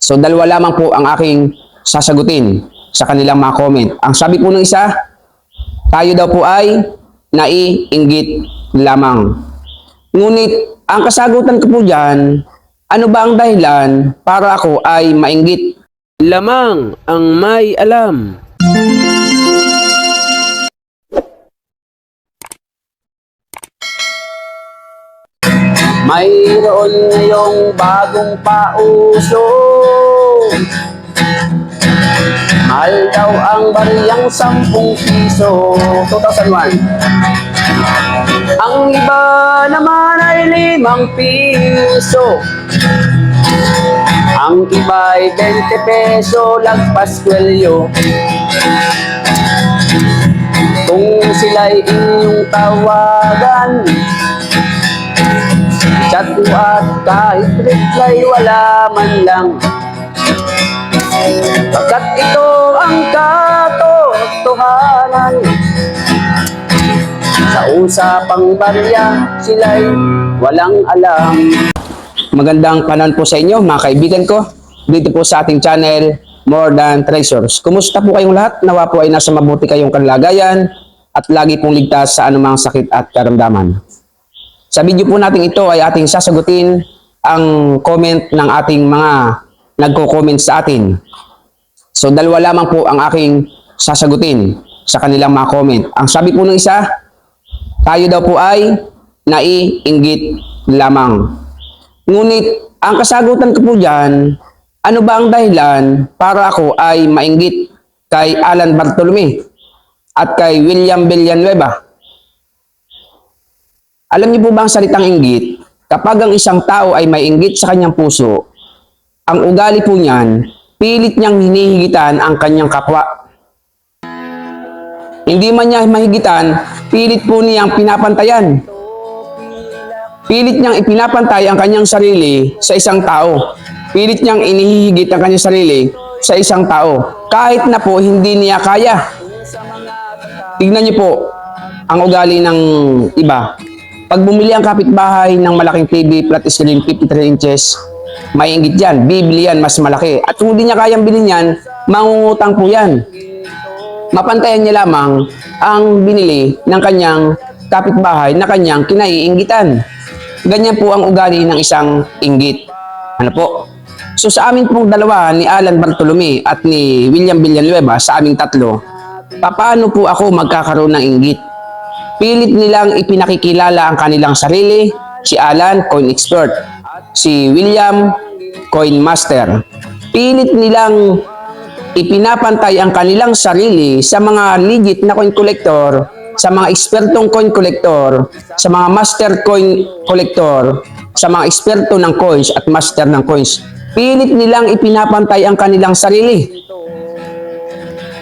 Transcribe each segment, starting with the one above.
So dalawa lamang po ang aking sasagutin sa kanilang mga comment. Ang sabi po ng isa, tayo daw po ay naiinggit lamang. Ngunit ang kasagutan ko po dyan, ano ba ang dahilan para ako ay mainggit? Lamang ang may alam. Mayroon ngayong bagong pauso. Mahal daw ang bariyang 10 piso. 2001. Ang iba naman ay 5 piso. Ang iba ay 20 peso, lagpas kwelyo. Kung sila'y inyong tawagan, chat mo at kahit reply wala man lang. Pagkat ito ang katotohanan, sa usapang barya sila'y walang alam. Magandang panahon po sa inyo mga kaibigan ko, dito po sa ating channel More Than Treasures. Kumusta po kayong lahat? Nawa po ay nasa mabuti kayong kalagayan at lagi pong ligtas sa anumang sakit at karamdaman. Sa video po natin ito ay ating sasagutin ang comment ng ating mga nagko-comment sa atin. So dalawa lamang po ang aking sasagutin sa kanilang mga comment. Ang sabi po ng isa, tayo daw po ay naiinggit lamang. Ngunit ang kasagutan ko po dyan, ano ba ang dahilan para ako ay mainggit kay Alan Bartolome at kay William Villanueva? Alam niyo po ba ang salitang inggit? Kapag ang isang tao ay may inggit sa kanyang puso, ang ugali po niyan, pilit niyang hinihigitan ang kanyang kapwa. Hindi man niya mahigitan, pilit po niyang pinapantayan. Pilit niyang ipinapantay ang kanyang sarili sa isang tao. Pilit niyang inihihigit ang kanyang sarili sa isang tao. Kahit na po hindi niya kaya. Tignan niyo po ang ugali ng iba. Pag bumili ang kapitbahay ng malaking TV, flat screen, 53 inches, may inggit yan. Bibili yan, mas malaki. At kung hindi niya kayang bilhin yan, mangungutang po yan. Mapantayan niya lamang ang binili ng kanyang kapitbahay na kanyang kinaiinggitan. Ganyan po ang ugali ng isang inggit. Ano po? So sa amin pong dalawa, ni Alan Bartolome at ni William Villanueva, sa aming tatlo, paano po ako magkakaroon ng inggit? Pilit nilang ipinakikilala ang kanilang sarili, si Alan, coin expert, si William, coin master. Pilit nilang ipinapantay ang kanilang sarili sa mga legit na coin collector, sa mga ekspertong coin collector, sa mga master coin collector, sa mga eksperto ng coins at master ng coins. Pilit nilang ipinapantay ang kanilang sarili.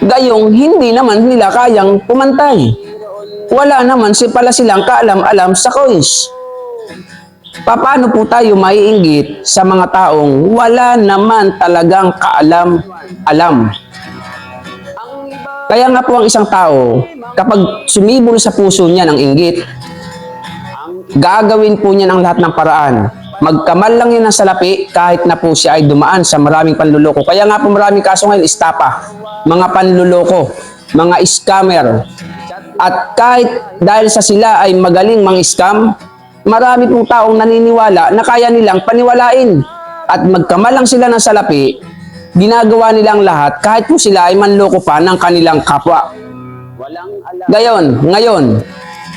Gayong hindi naman nila kayang pumantay. Wala naman pala silang kaalam-alam sa coins. Paano po tayo maiinggit sa mga taong wala naman talagang kaalam-alam? Kaya nga po ang isang tao, kapag sumibol sa puso niya ng inggit, gagawin po niya ng lahat ng paraan. Magkamal lang yun ng salapi kahit na po siya ay dumaan sa maraming panluloko. Kaya nga po maraming kaso ngayon, istapa, mga panluloko, mga scammer. At kahit dahil sa sila ay magaling mga scam, marami pong taong naniniwala na kaya nilang paniwalain. At magkamal lang sila ng salapi, ginagawa nilang lahat kahit po sila ay manloko pa ng kanilang kapwa. Ngayon,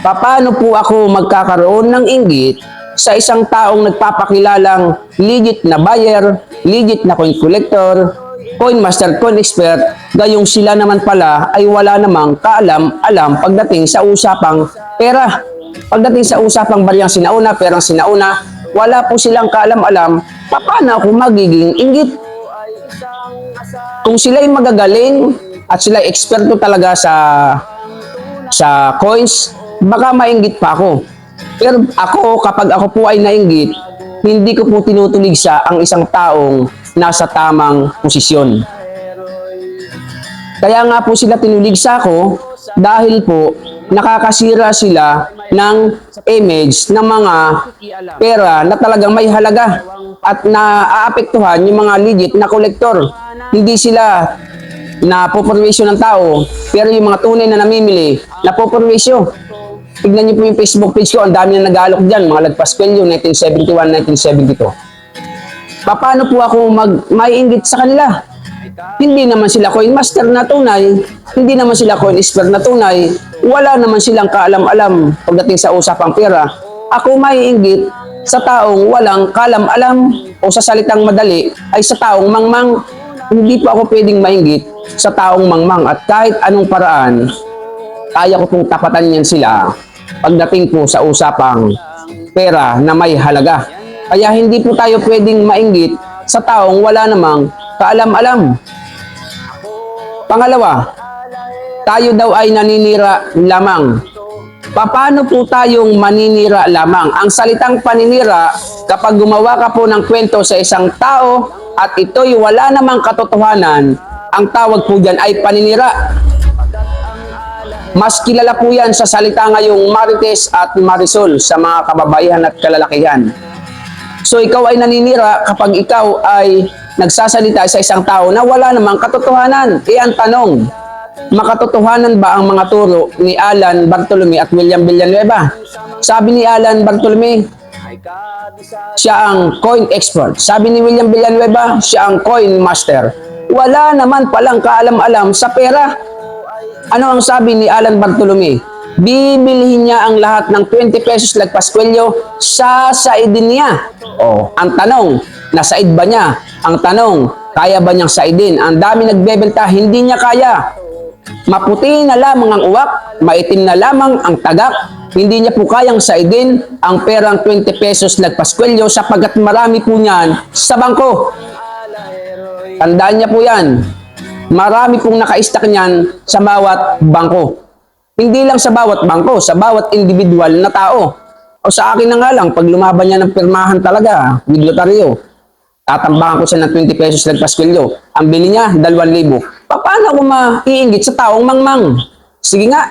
paano po ako magkakaroon ng inggit sa isang taong nagpapakilalang legit na buyer, legit na coin collector, coin master, coin expert, gayong sila naman pala ay wala namang kaalam-alam pagdating sa usapang pera. Pagdating sa usapang bariyang sinauna, perang sinauna, wala po silang kaalam-alam, paano ako magiging inggit? Kung sila'y magagaling at sila'y eksperto talaga sa coins, baka mainggit pa ako. Pero ako, kapag ako po ay nainggit, hindi ko po tinutuligsa ang isang taong nasa tamang posisyon. Kaya nga po sila tinuligsa ko dahil po nakakasira sila ng image ng mga pera na talagang may halaga at naaapektuhan yung mga legit na kolektor. Hindi sila napoporwisyo ng tao, pero yung mga tunay na namimili, napoporwisyo. Tignan niyo po yung Facebook page ko, ang dami na nag-aalok dyan, mga Lagpas Cuello, 1971, 1972. Paano po ako maiinggit sa kanila? Hindi naman sila coin master na tunay, hindi naman sila coin expert na tunay, wala naman silang kaalam-alam pagdating sa usapang pera. Ako maiinggit sa taong walang kaalam-alam o sa salitang madali ay sa taong mangmang. Hindi po ako pwedeng mainggit sa taong mangmang at kahit anong paraan, kaya ko pong tapatan yan sila pagdating po sa usapang pera na may halaga. Kaya hindi po tayo pwedeng mainggit sa taong wala namang kaalam-alam. Pangalawa, tayo daw ay naninira lamang. Paano po tayong maninira lamang? Ang salitang paninira, kapag gumawa ka po ng kwento sa isang tao at ito'y wala namang katotohanan, ang tawag po dyan ay paninira. Mas kilala po yan sa salita ngayong Marites at Marisol sa mga kababaihan at kalalakihan. So ikaw ay naninira kapag ikaw ay nagsasalita sa isang tao na wala namang katotohanan. Ang tanong, makatotohanan ba ang mga turo ni Alan Bartolome at William Villanueva? Sabi ni Alan Bartolome, siya ang coin expert. Sabi ni William Villanueva, siya ang coin master. Wala naman palang kaalam-alam sa pera. Ano ang sabi ni Alan Bartolome? Bibilihin niya ang lahat ng 20 pesos Lagpas Cuello, sasaidin niya. Ang tanong, nasaid ba niya? Ang tanong, kaya ba niyang saidin? Ang dami nagbebenta, hindi niya kaya. Maputi na lamang ang uwak, maitim na lamang ang tagak. Hindi niya po kayang saidin ang perang 20 pesos Lagpas Cuello sapagkat marami po niyan sa bangko. Tandaan niya po yan. Marami pong naka-stack niyan sa bawat bangko. Hindi lang sa bawat bangko, sa bawat individual na tao. O sa akin na nga lang, pag lumaban niya ng pirmahan talaga, with notaryo, tatambakan ko siya ng 20 pesos Lagpas Cuello. Ang bili niya, 2,000. Paano ako maiinggit sa taong mangmang? Sige nga.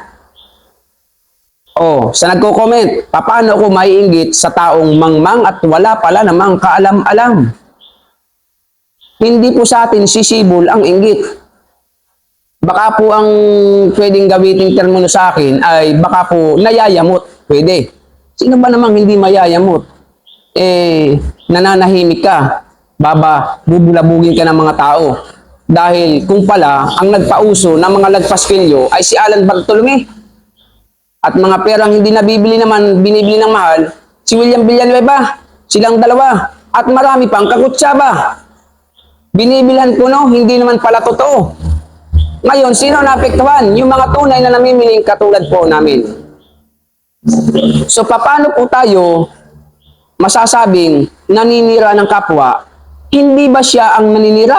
Sa nagko-comment, paano ako maiinggit sa taong mangmang at wala pala namang kaalam-alam? Hindi po sa atin sisibol ang inggit. Baka po ang pwedeng gamitin termo sa akin ay baka po nayayamot. Pwede. Sino ba namang hindi mayayamot? Nananahimik ka. Bubulabugin ka ng mga tao. Dahil kung pala, ang nagpauso ng mga Lagpas Cuello ay si Alan Bartolome. At mga perang hindi nabibili naman, binibili ng mahal, si William Villanueva. Silang dalawa. At marami pang kakutsaba. Binibilhan ko hindi naman pala totoo. Ngayon, sino naapektuhan? Yung mga tunay na namimiling katulad po namin. So, paano po tayo masasabing naninira ng kapwa? Hindi ba siya ang naninira?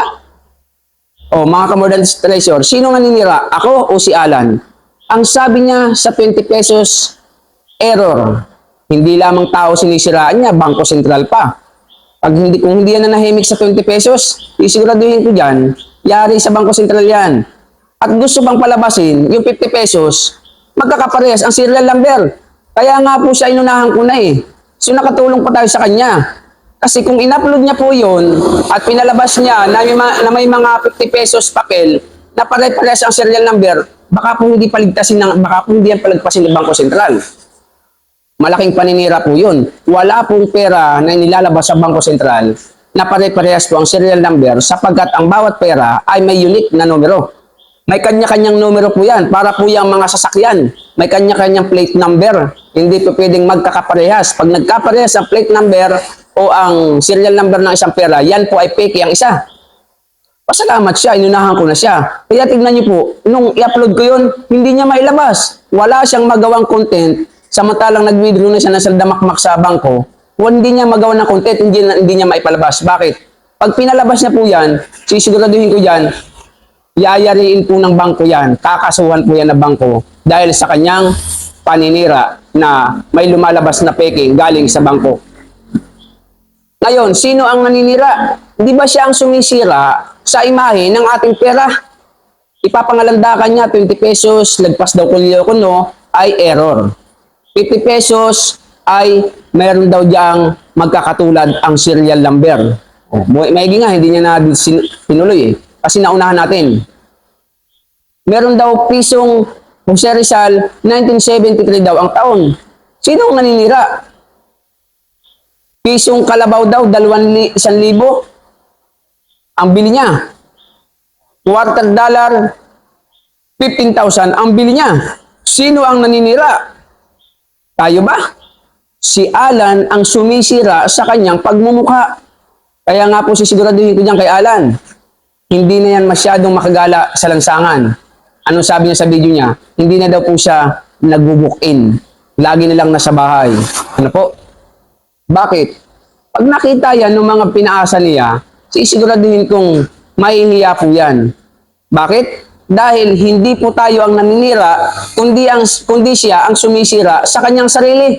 Mga kamordan treasure, sino naninira? Ako o si Alan? Ang sabi niya sa 20 pesos, error. Hindi lamang tao sinisiraan niya, Bangko Sentral pa. Kung hindi yan nanahimik sa 20 pesos, isiguraduhin ko dyan, yari sa Bangko Sentral yan. At gusto bang palabasin, yung 50 pesos, magkakaparehas ang serial number. Kaya nga po siya inunahan ko na So nakatulong pa tayo sa kanya. Kasi kung in-upload niya po yun, at pinalabas niya na may mga 50 pesos papel, na pare-parehas ang serial number, baka po hindi yan palagpasin ng Bangko Sentral. Malaking paninira po yun. Wala pong pera na nilalabas sa Bangko Sentral na pare-parehas po ang serial number sapagkat ang bawat pera ay may unique na numero. May kanya-kanyang numero po yan para po yung mga sasakyan. May kanya-kanyang plate number. Hindi po pwedeng magkakaparehas. Pag nagkaparehas ang plate number o ang serial number ng isang pera, yan po ay fake ang isa. Pasalamat siya, inunahan ko na siya. Kaya tignan niyo po, nung i-upload ko yun, hindi niya mailabas. Wala siyang magawang content, samantalang nag-withdraw na siya ng saldamakmak sa bangko, hindi niya magawa ng content, hindi niya maipalabas. Bakit? Pag pinalabas niya po yan, sisiguraduhin ko yan, yayariin po ng bangko yan, kakasuhan po yan ng bangko dahil sa kanyang paninira na may lumalabas na peking galing sa bangko. Ngayon, sino ang naninira? Di ba siya ang sumisira sa imahe ng ating pera? Ipapangalandakan niya 20 pesos, lagpas daw kulyo kuno, ay error. 50 pesos ay meron daw diyang magkakatulad ang serial number. Maigi nga, hindi niya na pinuloy eh. Kasi naunahan natin. Meron daw pisong Jose Rizal, 1973 daw ang taon. Sino ang naninira? Pisong Kalabaw daw, 1,000 ang bili niya. Quarter dollar, 15,000 ang bili niya. Sino ang naninira? Tayo ba? Si Alan ang sumisira sa kanyang pagmumukha. Kaya nga po sisiguraduhin ko dyan kay Alan, hindi na yan masyadong makagala sa lansangan. Anong sabi niya sa video niya? Hindi na daw po siya nag-book-in. Lagi na lang nasa bahay. Ano po? Bakit? Pag nakita yan ng mga pinaasa niya, sisiguraduhin kong mahihiya po yan. Bakit? Dahil hindi po tayo ang naninira, kundi siya ang sumisira sa kanyang sarili.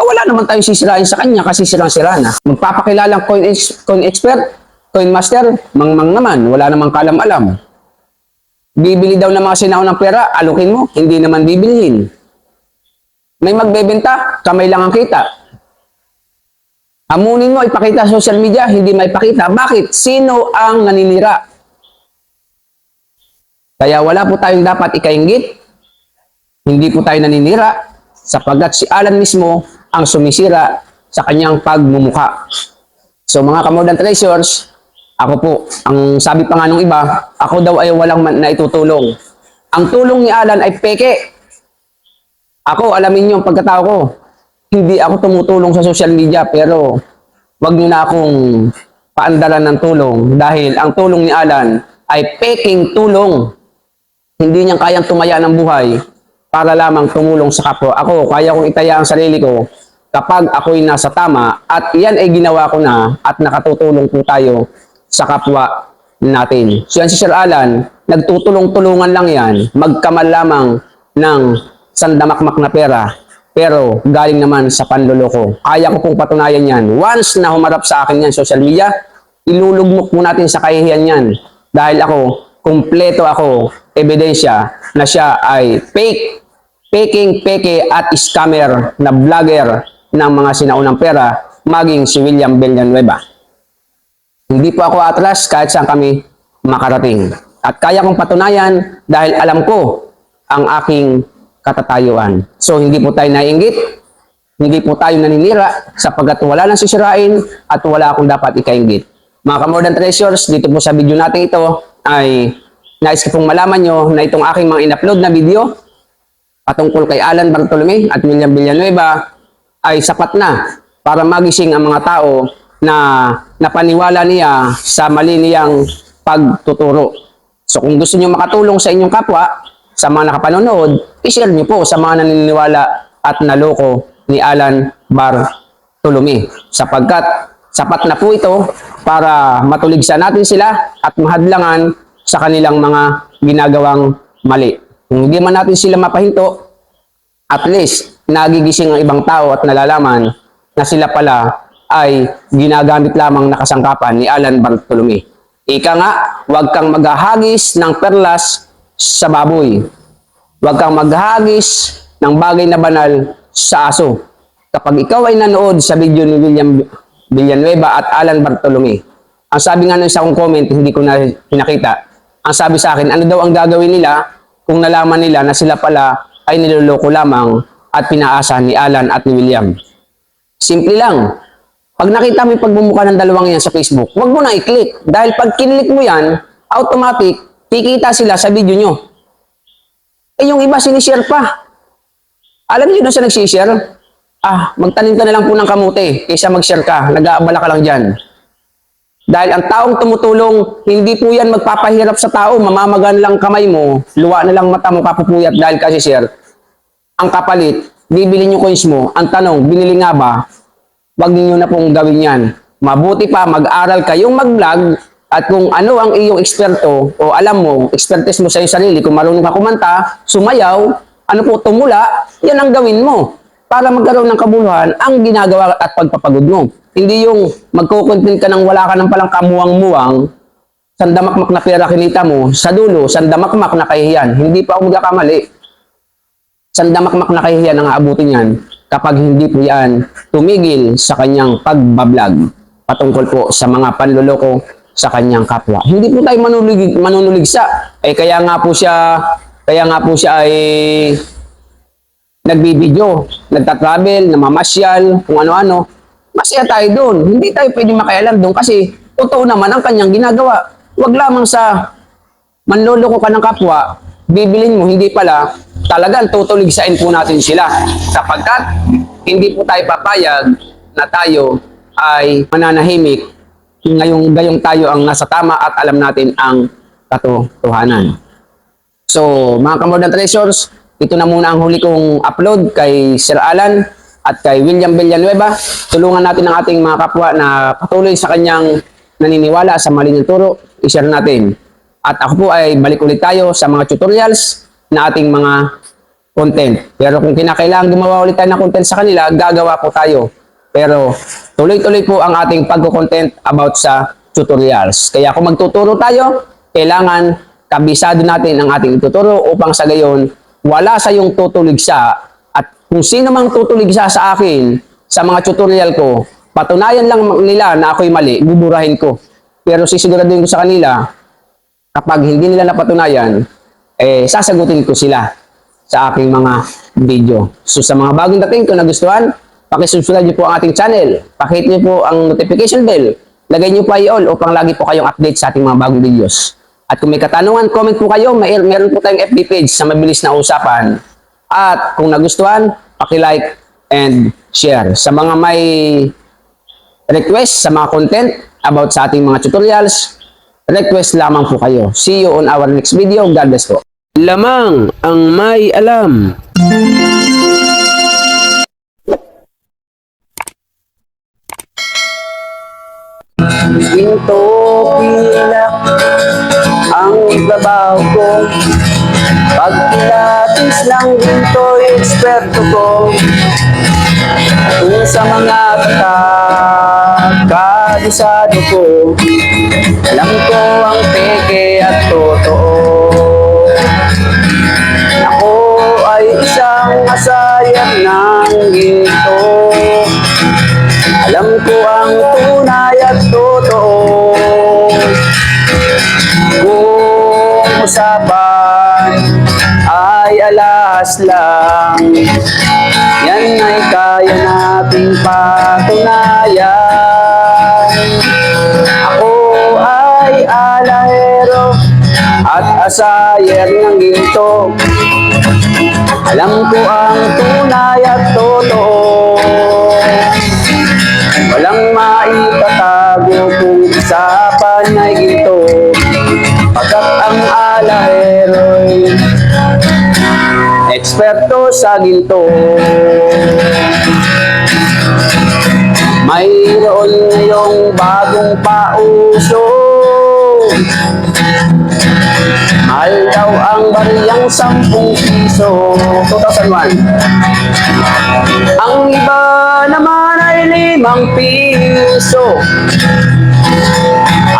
Wala naman tayong sisirain sa kanya kasi sirang-sira na. Magpapakilalang coin expert, coin master, mangmang naman, wala namang kalam-alam. Bibili daw ng mga sinao ng pera, alukin mo, hindi naman bibilihin. May magbebenta, kamay lang ang kita. Hamunin mo, ipakita sa social media, hindi maipakita. Bakit? Sino ang naninira? Kaya wala po tayong dapat ikainggit. Hindi po tayo naninira sapagkat si Alan mismo ang sumisira sa kanyang pagmumuka. So mga Kamordan Treasures, ako po, ang sabi pa nga nung iba, ako daw ay walang naitutulong. Ang tulong ni Alan ay peke. Ako, alamin niyo ang pagkatao ko. Hindi ako tumutulong sa social media pero wag niyo na akong paandaran ng tulong dahil ang tulong ni Alan ay peking tulong. Hindi niya kayang tumaya ng buhay para lamang tumulong sa kapwa. Ako, kaya kong itaya ang sarili ko kapag ako'y nasa tama at iyan ay ginawa ko na at nakatutulong po tayo sa kapwa natin. So yan si Sir Alan, nagtutulong-tulungan lang yan, magkamal lamang ng sandamakmak na pera, pero galing naman sa panloloko. Kaya ko pong patunayan yan. Once na humarap sa akin yan social media, ilulugmok po natin sa kahihiyan yan. Dahil ako, kumpleto ako, ebidensya na siya ay peke at scammer na vlogger ng mga sinaunang pera, maging si William Villanueva. Hindi po ako atras kahit saan kami makarating. At kaya kong patunayan dahil alam ko ang aking katatayuan. So hindi po tayo naiinggit, hindi po tayo naninira sapagkat wala nang sisirain at wala akong dapat ikainggit. Mga Kamordan Treasures, dito po sa video natin ito ay nais ko pong malaman nyo na itong aking mga in-upload na video patungkol kay Alan Bartolome at William Villanueva ay sapat na para magising ang mga tao na napaniwala niya sa mali niyang pagtuturo. So kung gusto niyo makatulong sa inyong kapwa, sa mga nakapanonood, i-share niyo po sa mga naniniwala at naloko ni Alan Bartolome. Sapagkat sapat na po ito para matuligsa natin sila at mahadlangan sa kanilang mga ginagawang mali. Kung hindi man natin sila mapahinto, at least nagigising ang ibang tao at nalalaman na sila pala ay ginagamit lamang na kasangkapan ni Alan Bartolome. Ika nga, huwag kang maghahagis ng perlas sa baboy. Huwag kang maghagis ng bagay na banal sa aso. Kapag ikaw ay nanood sa video ni William Villanueva at Alan Bartolome, ang sabi nga ng isa kong comment, hindi ko na pinakita, ang sabi sa akin, ano daw ang gagawin nila kung nalaman nila na sila pala ay niloloko lamang at pinaasa ni Alan at ni William. Simple lang. Pag nakita mo yung pagmumukha ng dalawang yan sa Facebook, huwag mo na i-click. Dahil pag kinlik mo yan, automatic, kikita sila sa video nyo. Eh yung iba sinishare pa. Alam niyo na siya nagsishare? Magtanim ka na lang po ng kamote kaysa mag-share ka. Nag-aabala ka lang dyan. Dahil ang taong tumutulong, hindi po yan magpapahirap sa tao. Mamamagan lang kamay mo, luwa na lang mata mo kapupuyat dahil kasi share. Ang kapalit, bibili nyo coins mo. Ang tanong, binili nga ba? Huwag niyo na pong gawin yan. Mabuti pa, mag-aral kayong mag-vlog at kung ano ang iyong eksperto o alam mo, expertise mo sa iyong sarili, kung marunong ka kumanta, sumayaw, ano po, tumula, yan ang gawin mo para magkaroon ng kabuluhan ang ginagawa at pagpapagod mo. Hindi yung magkukontent ka ng wala ka ng palang kamuwang-muwang sandamakmak na pera kinita mo, sa dulo, sandamakmak na kahihiyan. Hindi pa ako magkakamali. Sandamakmak na kahihiyan ang aabutin yan kapag hindi po yan tumigil sa kanyang pagbablog patungkol po sa mga panluloko sa kanyang kapwa. Hindi po tayo manunuligsa. Kaya nga po siya ay nagbibideo, nagtatravel, namamasyal, kung ano-ano. Masaya tayo doon. Hindi tayo pwede makialam doon kasi totoo naman ang kanyang ginagawa. Huwag lamang sa manloloko ka ng kapwa, bibilin mo, hindi pala, talagang tutuligsain po natin sila. Sapagkat hindi po tayo papayag na tayo ay mananahimik gayong tayo ang nasa tama at alam natin ang katotohanan. So, mga Kamordan Treasures, ito na muna ang huli kong upload kay Sir Alan at kay William Villanueva. Tulungan natin ang ating mga kapwa na patuloy sa kanyang naniniwala sa mali niyang turo. I-share natin. At ako po ay balik ulit tayo sa mga tutorials na ating mga content. Pero kung kinakailangan gumawa ulit tayo ng content sa kanila, gagawa po tayo. Pero tuloy-tuloy po ang ating pagko-content about sa tutorials. Kaya kung magtuturo tayo, kailangan kabisado natin ang ating ituturo upang sa gayon, wala sa yung tutuligsa. At kung sino mang tutuligsa sa akin sa mga tutorial ko, patunayan lang nila na ako'y mali, buburahin ko. Pero sisiguraduhin ko sa kanila, kapag hindi nila napatunayan, sasagutin ko sila sa aking mga video. So sa mga bagong dating, kung nagustuhan, pakisubscribe niyo po ang ating channel. Pakihit niyo po ang notification bell. Lagay niyo po ay all upang lagi po kayong update sa ating mga bagong videos. At kung may katanungan, comment po kayo. Meron po tayong FB page sa mabilis na usapan. At kung nagustuhan, paki-like and share. Sa mga may request sa mga content about sa ating mga tutorials, request lamang po kayo. See you on our next video. God bless po. Lamang ang may alam. Ginto pilak ang trabaho ko. Pag pilates ng ginto, eksperto ko. Kung sa mga kabisado ko, alam ko ang peke at totoo. Ako ay isang asayang ng ginto. Alam ko ang tunay at totoo. Kung usapan ay alas lang, yan ay kaya nating patunayan. Ako ay alahero at asayer ng ginto. Alam ko ang tunay at totoo. Walang maitatago kung usapan ay ginto. Pagkat ang alahero'y eksperto sa ginto. Mayroon ngayong bagong pauso. Mahal daw ang bariyang 10 piso. 2001. Ang iba naman ay 5 piso.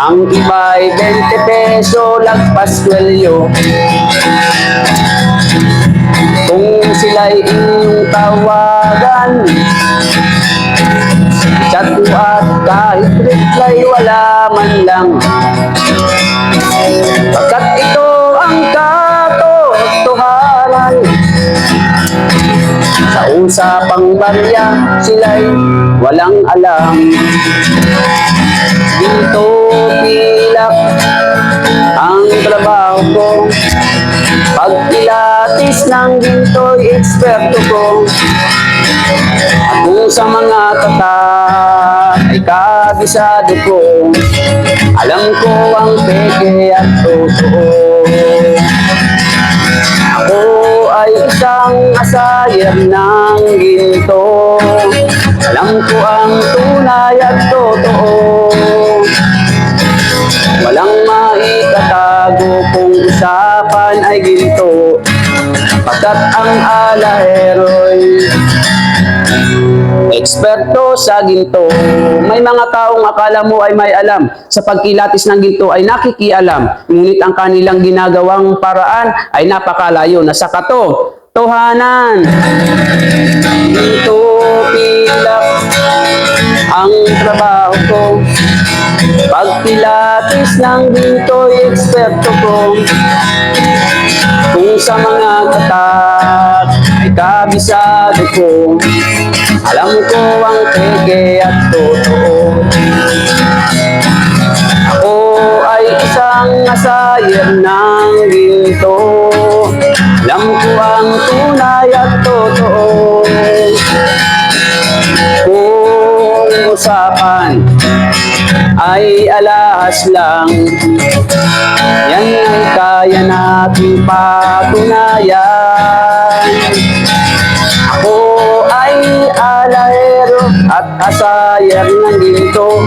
Ang iba ay 20 peso, lagpas kwelyo. Kung sila'y inyong tawagan, chat ko at kahit reply wala man lang. Pagkat ito ang katotohanan. Sa usapang barya, sila'y walang alam. Ginto pilak ang trabaho ko. Pag pilates ng ginto'y eksperto ko. At kung sa mga tata ay kabisado ko, alam ko ang peke at totoo. Ako ay isang asayer ng ginto. Alam ko ang tunay at totoo. Walang maitatago kung usapan ay ginto. Pagkat ang alahero'y Eksperto sa ginto. May mga taong akala mo ay may alam. Sa pagkilatis ng ginto ay nakikialam. Ngunit ang kanilang ginagawang paraan ay napakalayo na sa katotohanan. Ginto pilak ang trabaho ko. Pagkilatis ng ginto'y eksperto ko. Kung sa mga katak ay kabisado ko, alam ko ang peke at totoo. Ako ay isang asayer ng ginto. Alam ko ang tunay at totoo. Kung usapan ay alahas lang, yan ay kaya nating patunayan. Ako ay alahero at asayer ng ginto.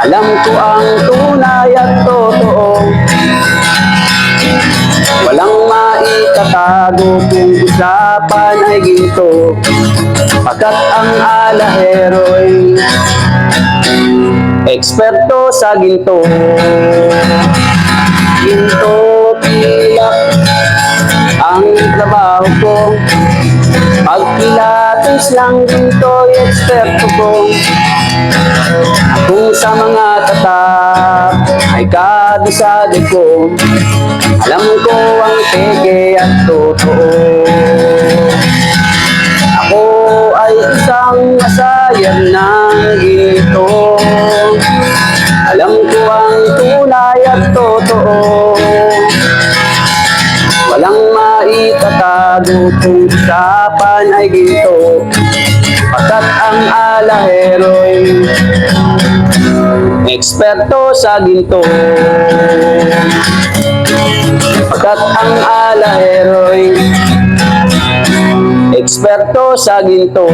Alam ko ang tunay at totoo. Walang maitatago kung usapan ay ginto, pagkat ang alahero'y eksperto sa ginto. Ginto pilak ang trabaho ko. Pagkilatis ng ginto'y eksperto ko. Kung sa mga tatak ay kabisado ko, alam ko ang peke at totoo. Ako ay isang asayer ng ginto. Alam ko ang tunay at totoo. Walang maitatago kung usapan ay ginto, pagkat ang alahero'y eksperto sa ginto. Pagkat ang alahero'y eksperto sa ginto.